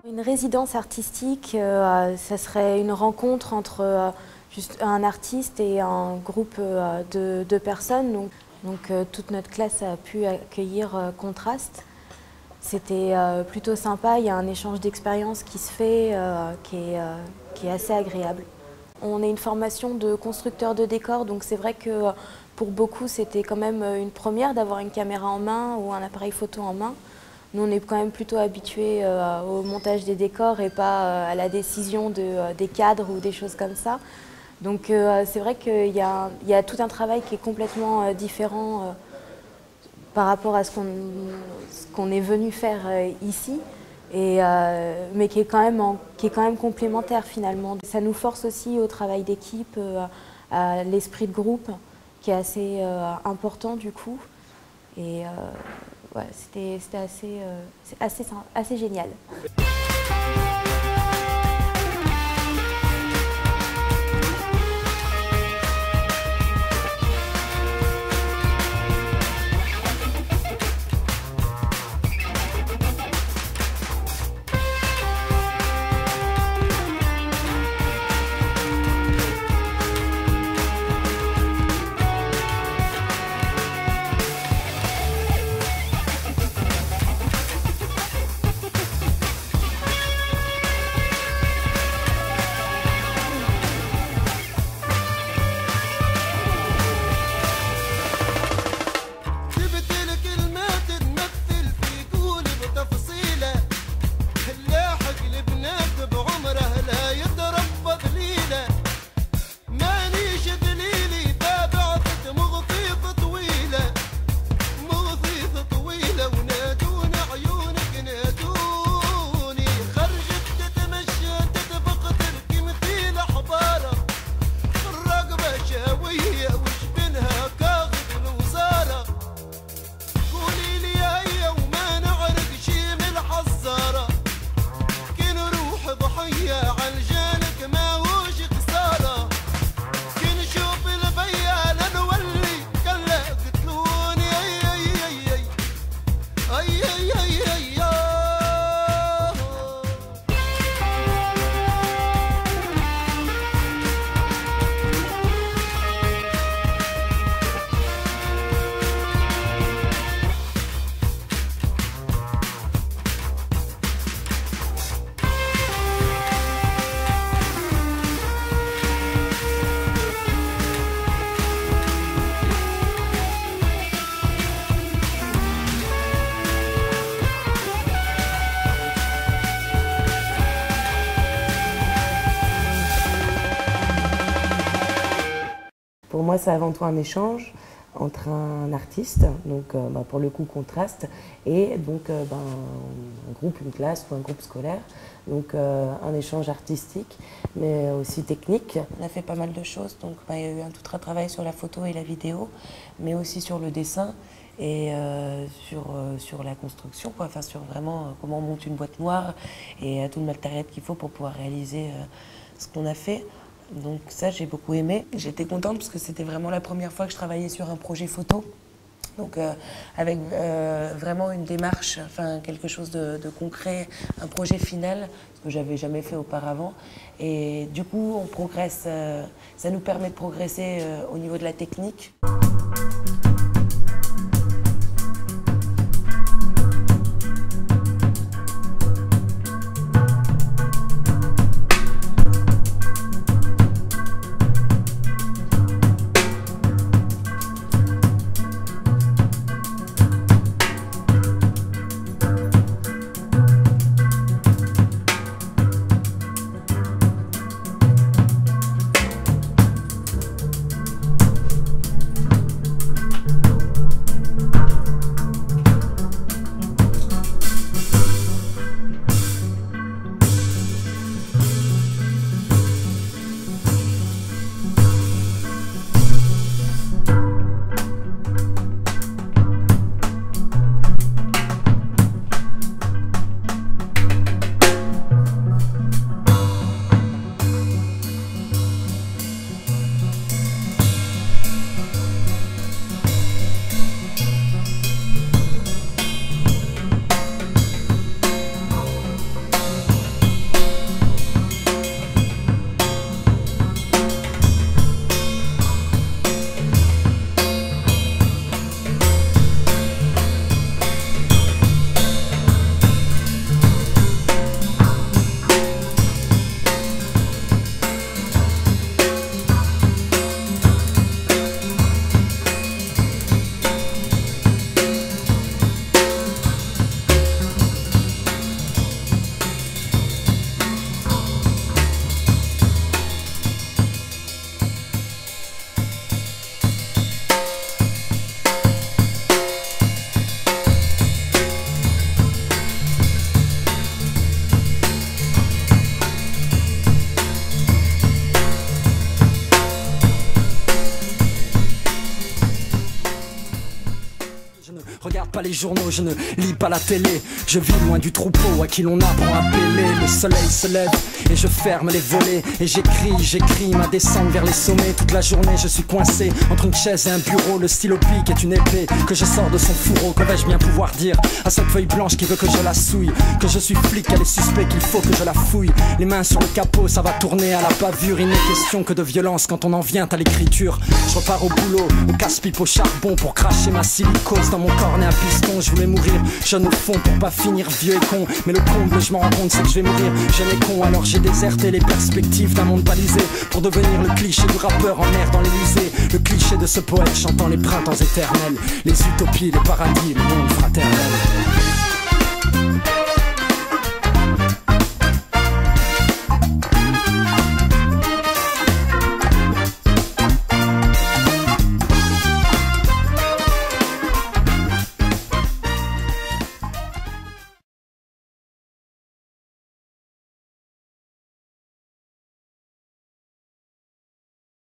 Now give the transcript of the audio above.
Une résidence artistique, ça serait une rencontre entre juste un artiste et un groupe de personnes. Donc toute notre classe a pu accueillir Contraste. C'était plutôt sympa, il y a un échange d'expériences qui se fait qui est assez agréable. On est une formation de constructeur de décors, donc c'est vrai que pour beaucoup c'était quand même une première d'avoir une caméra en main ou un appareil photo en main. Nous on est quand même plutôt habitués au montage des décors et pas à la décision des cadres ou des choses comme ça. Donc c'est vrai qu'il y a tout un travail qui est complètement différent par rapport à ce qu'on est venu faire ici. Mais qui est quand même complémentaire finalement. Ça nous force aussi au travail d'équipe, à l'esprit de groupe qui est assez important du coup. Et ouais, c'était assez génial. Pour moi, c'est avant tout un échange entre un artiste, donc pour le coup Contraste, et donc un groupe, une classe ou un groupe scolaire. Donc un échange artistique, mais aussi technique. On a fait pas mal de choses, donc il y a eu tout un travail sur la photo et la vidéo, mais aussi sur le dessin et sur la construction, quoi. Enfin, sur vraiment comment on monte une boîte noire et tout le matériel qu'il faut pour pouvoir réaliser ce qu'on a fait. Donc ça, j'ai beaucoup aimé. J'étais contente parce que c'était vraiment la première fois que je travaillais sur un projet photo. Donc avec vraiment une démarche, enfin quelque chose de concret, un projet final, ce que j'avais jamais fait auparavant. Et du coup, on progresse, ça nous permet de progresser au niveau de la technique. pas les journaux, je ne lis pas la télé. Je vis loin du troupeau à qui l'on apprend à bêler. Le soleil se lève et je ferme les volets. Et j'écris ma descente vers les sommets. Toute la journée je suis coincé entre une chaise et un bureau. Le stylo pique est une épée que je sors de son fourreau. Que vais-je bien pouvoir dire à cette feuille blanche qui veut que je la souille? Que je suis flic, qu'elle est suspect, qu'il faut que je la fouille. Les mains sur le capot, ça va tourner à la bavure. Il n'est question que de violence quand on en vient à l'écriture. Je repars au boulot, au casse-pipe, au charbon pour cracher ma silicose dans mon corps né à piston. Je voulais mourir jeune au fond pour pas finir vieux et con. Mais le comble, je m'en rends compte, c'est que je vais mourir jeune et con. Alors j'ai déserté les perspectives d'un monde balisé pour devenir le cliché du rappeur en air dans l'Élysée. Le cliché de ce poète chantant les printemps éternels, les utopies, les paradis, le monde fraternel.